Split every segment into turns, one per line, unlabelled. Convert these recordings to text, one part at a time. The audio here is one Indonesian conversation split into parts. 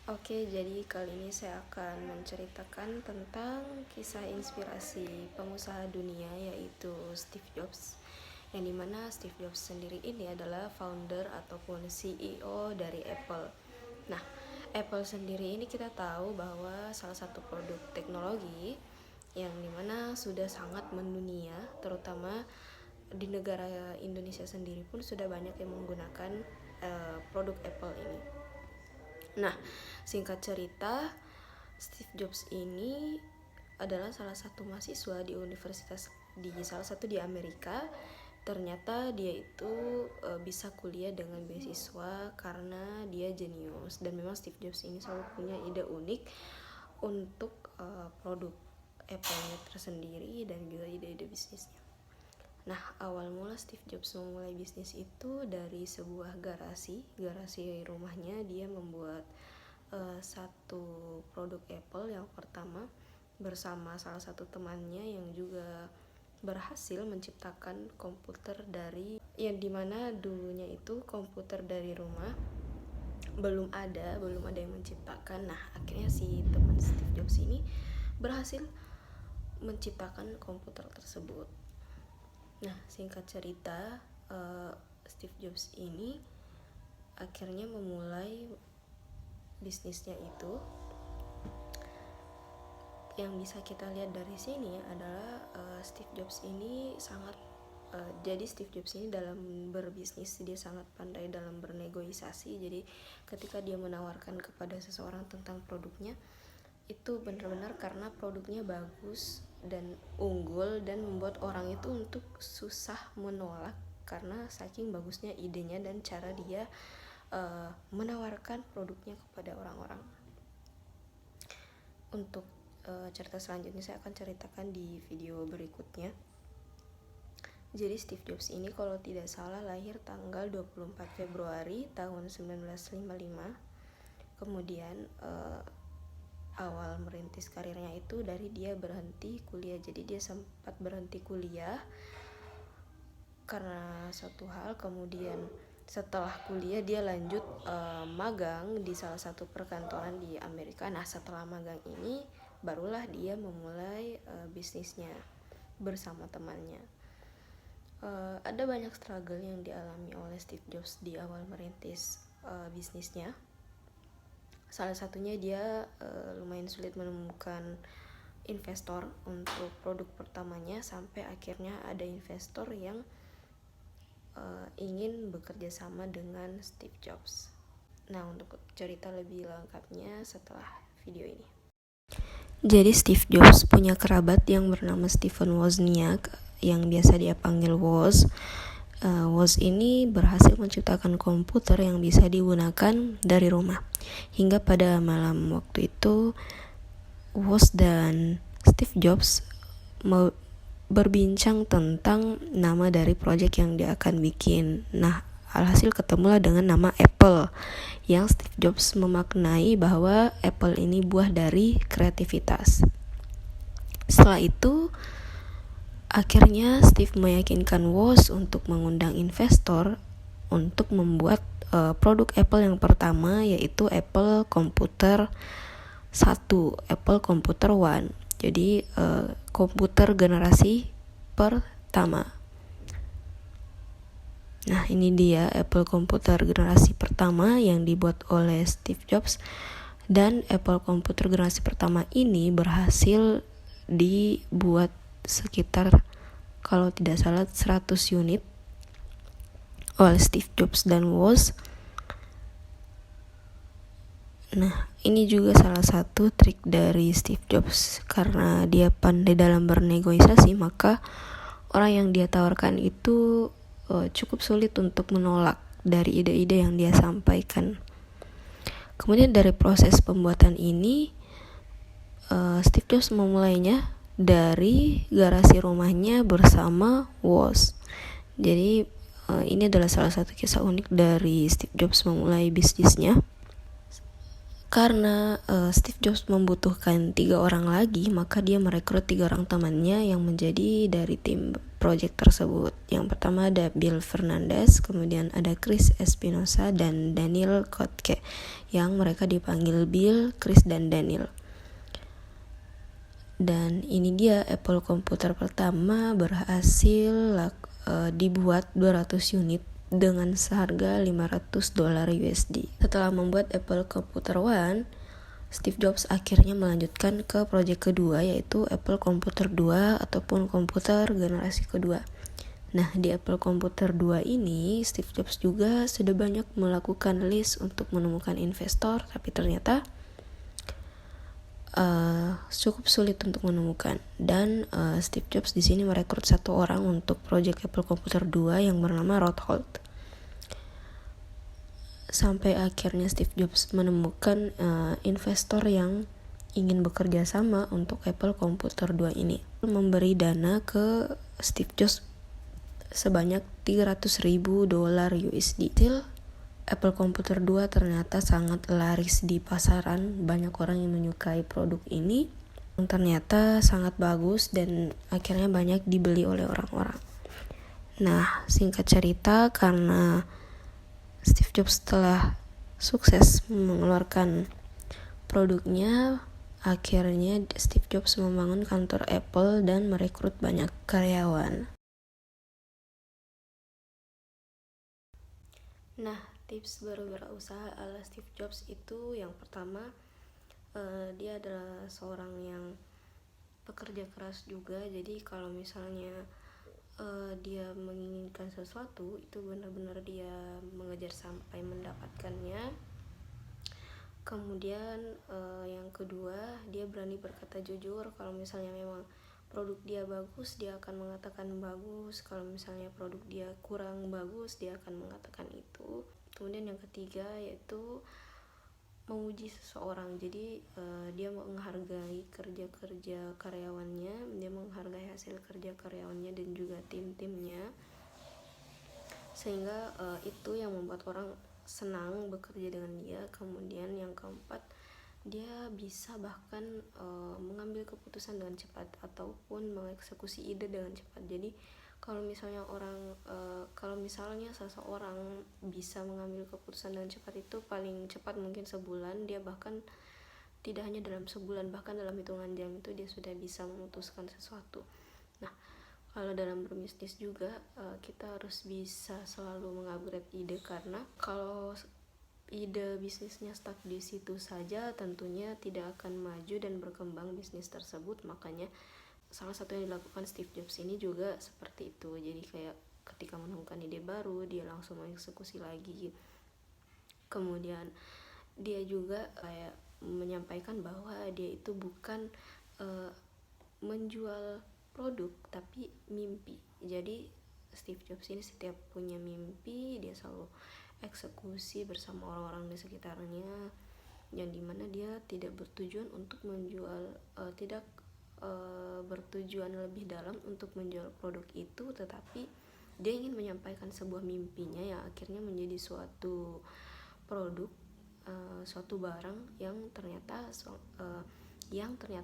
Oke, jadi kali ini saya akan menceritakan tentang kisah inspirasi pengusaha dunia yaitu Steve Jobs. Yang dimana Steve Jobs sendiri ini adalah founder ataupun CEO dari Apple. Nah, Apple sendiri ini kita tahu bahwa salah satu produk teknologi yang dimana sudah sangat mendunia, terutama di negara Indonesia sendiri pun sudah banyak yang menggunakan produk Apple ini. Nah, singkat cerita, Steve Jobs ini adalah salah satu mahasiswa di universitas di salah satu di Amerika. Ternyata dia itu bisa kuliah dengan beasiswa karena dia jenius, dan memang Steve Jobs ini selalu punya ide unik untuk produk Apple-nya tersendiri dan juga ide-ide bisnisnya. Nah, awal mula Steve Jobs memulai bisnis itu dari sebuah garasi rumahnya. Dia membuat satu produk Apple yang pertama bersama salah satu temannya yang juga berhasil menciptakan komputer dari yang dimana dulunya itu komputer dari rumah belum ada yang menciptakan. Nah, akhirnya si teman Steve Jobs ini berhasil menciptakan komputer tersebut. Nah, singkat cerita, Steve Jobs ini akhirnya memulai bisnisnya itu. Yang bisa kita lihat dari sini adalah Steve Jobs ini jadi Steve Jobs ini dalam berbisnis dia sangat pandai dalam bernegosiasi. Jadi ketika dia menawarkan kepada seseorang tentang produknya, itu benar-benar karena produknya bagus dan unggul dan membuat orang itu untuk susah menolak karena saking bagusnya idenya dan cara dia menawarkan produknya kepada orang-orang. Untuk cerita selanjutnya saya akan ceritakan di video berikutnya. Jadi Steve Jobs ini kalau tidak salah lahir tanggal 24 Februari tahun 1955. Kemudian awal merintis karirnya itu dari dia berhenti kuliah. Jadi dia sempat berhenti kuliah karena suatu hal. Kemudian setelah kuliah dia lanjut magang di salah satu perkantoran di Amerika. Nah, setelah magang ini barulah dia memulai bisnisnya bersama temannya. Ada banyak struggle yang dialami oleh Steve Jobs di awal merintis bisnisnya. Salah satunya dia lumayan sulit menemukan investor untuk produk pertamanya, sampai akhirnya ada investor yang ingin bekerja sama dengan Steve Jobs. Nah, untuk cerita lebih lengkapnya setelah video ini. Jadi Steve Jobs punya kerabat yang bernama Stephen Wozniak yang biasa dia panggil Woz. Woz ini berhasil menciptakan komputer yang bisa digunakan dari rumah. Hingga pada malam waktu itu, Woz dan Steve Jobs berbincang tentang nama dari proyek yang dia akan bikin. Nah, alhasil ketemulah dengan nama Apple, yang Steve Jobs memaknai bahwa Apple ini buah dari kreativitas. Setelah itu, akhirnya Steve meyakinkan Woz untuk mengundang investor untuk membuat produk Apple yang pertama, yaitu Apple Computer 1, Apple Computer One. Jadi komputer generasi pertama. Nah, ini dia Apple Computer generasi pertama yang dibuat oleh Steve Jobs. Dan Apple Computer generasi pertama ini berhasil dibuat sekitar, kalau tidak salah, 100 unit oleh Steve Jobs dan Woz. Nah, ini juga salah satu trik dari Steve Jobs. Karena dia pandai dalam bernegosiasi, maka orang yang dia tawarkan itu cukup sulit untuk menolak dari ide-ide yang dia sampaikan. Kemudian dari proses pembuatan ini, Steve Jobs memulainya dari garasi rumahnya bersama Woz. Jadi ini adalah salah satu kisah unik dari Steve Jobs memulai bisnisnya. Karena Steve Jobs membutuhkan 3 orang lagi, maka dia merekrut 3 orang temannya yang menjadi dari tim project tersebut. Yang pertama ada Bill Fernandez, kemudian ada Chris Espinosa dan Daniel Kotke, yang mereka dipanggil Bill, Chris, dan Daniel. Dan ini dia Apple komputer pertama berhasil dibuat 200 unit dengan seharga $500 USD. Setelah membuat Apple Computer One, Steve Jobs akhirnya melanjutkan ke proyek kedua, yaitu Apple Computer 2 ataupun komputer generasi kedua. Nah, di Apple Computer 2 ini, Steve Jobs juga sudah banyak melakukan list untuk menemukan investor, tapi ternyata cukup sulit untuk menemukan. Dan Steve Jobs di sini merekrut 1 orang untuk proyek Apple Computer 2 yang bernama Rod Holt. Sampai akhirnya Steve Jobs menemukan investor yang ingin bekerja sama untuk Apple Computer 2 ini. Memberi dana ke Steve Jobs sebanyak $300,000 USD. Apple Computer 2 ternyata sangat laris di pasaran. Banyak orang yang menyukai produk ini, yang ternyata sangat bagus dan akhirnya banyak dibeli oleh orang-orang. Nah, singkat cerita, karena Steve Jobs telah sukses mengeluarkan produknya, akhirnya Steve Jobs membangun kantor Apple dan merekrut banyak karyawan. Nah, tips baru berusaha ala Steve Jobs itu yang pertama, dia adalah seorang yang pekerja keras juga. Jadi kalau misalnya dia menginginkan sesuatu, itu benar-benar dia mengejar sampai mendapatkannya. Kemudian yang kedua, dia berani berkata jujur. Kalau misalnya memang produk dia bagus, dia akan mengatakan bagus. Kalau misalnya produk dia kurang bagus, dia akan mengatakan itu. Kemudian yang ketiga yaitu memuji seseorang. Jadi dia menghargai kerja-kerja karyawannya, dia menghargai hasil kerja karyawannya dan juga tim-timnya, sehingga itu yang membuat orang senang bekerja dengan dia. Kemudian yang keempat, dia bisa bahkan mengambil keputusan dengan cepat ataupun mengeksekusi ide dengan cepat. Jadi kalau misalnya seseorang bisa mengambil keputusan dengan cepat, itu paling cepat mungkin sebulan. Dia bahkan tidak hanya dalam sebulan, bahkan dalam hitungan jam itu dia sudah bisa memutuskan sesuatu. Nah, kalau dalam berbisnis juga kita harus bisa selalu mengupgrade ide, karena kalau ide bisnisnya stuck di situ saja, tentunya tidak akan maju dan berkembang bisnis tersebut. Makanya salah satu yang dilakukan Steve Jobs ini juga seperti itu. Jadi kayak ketika menemukan ide baru, dia langsung mengeksekusi lagi. Kemudian dia juga kayak menyampaikan bahwa dia itu bukan menjual produk, tapi mimpi. Jadi Steve Jobs ini setiap punya mimpi, dia selalu eksekusi bersama orang-orang di sekitarnya, yang dimana dia tidak bertujuan untuk menjual, tidak bertujuan lebih dalam untuk menjual produk itu, tetapi dia ingin menyampaikan sebuah mimpinya yang akhirnya menjadi suatu produk, suatu barang yang ternyata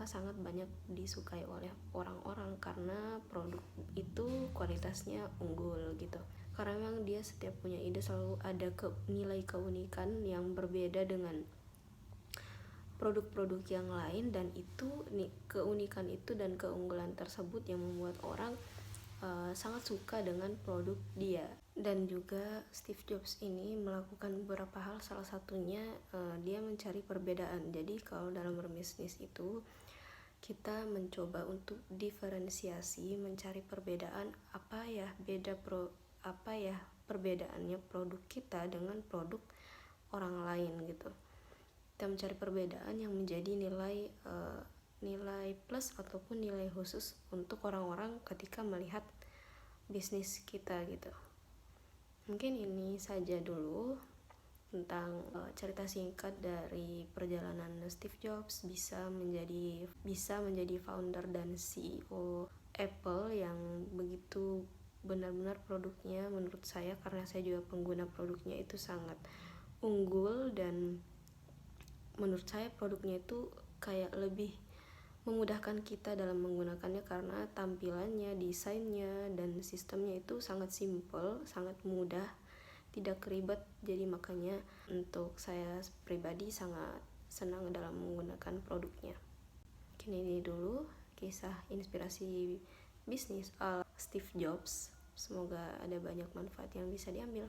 sangat banyak disukai oleh orang-orang karena produk itu kualitasnya unggul gitu. Karena memang dia setiap punya ide selalu ada nilai keunikan yang berbeda dengan produk-produk yang lain, dan itu keunikan itu dan keunggulan tersebut yang membuat orang sangat suka dengan produk dia. Dan juga Steve Jobs ini melakukan beberapa hal, salah satunya dia mencari perbedaan. Jadi kalau dalam berbisnis itu kita mencoba untuk diferensiasi, mencari perbedaan, apa ya perbedaannya produk kita dengan produk orang lain gitu. Kita mencari perbedaan yang menjadi nilai plus ataupun nilai khusus untuk orang-orang ketika melihat bisnis kita gitu. Mungkin ini saja dulu tentang cerita singkat dari perjalanan Steve Jobs bisa menjadi founder dan CEO Apple, yang begitu benar-benar produknya menurut saya, karena saya juga pengguna produknya, itu sangat unggul dan menurut saya produknya itu kayak lebih memudahkan kita dalam menggunakannya karena tampilannya, desainnya, dan sistemnya itu sangat simple, sangat mudah, tidak ribet. Jadi makanya untuk saya pribadi sangat senang dalam menggunakan produknya. Mungkin ini dulu kisah inspirasi bisnis ala Steve Jobs. Semoga ada banyak manfaat yang bisa diambil.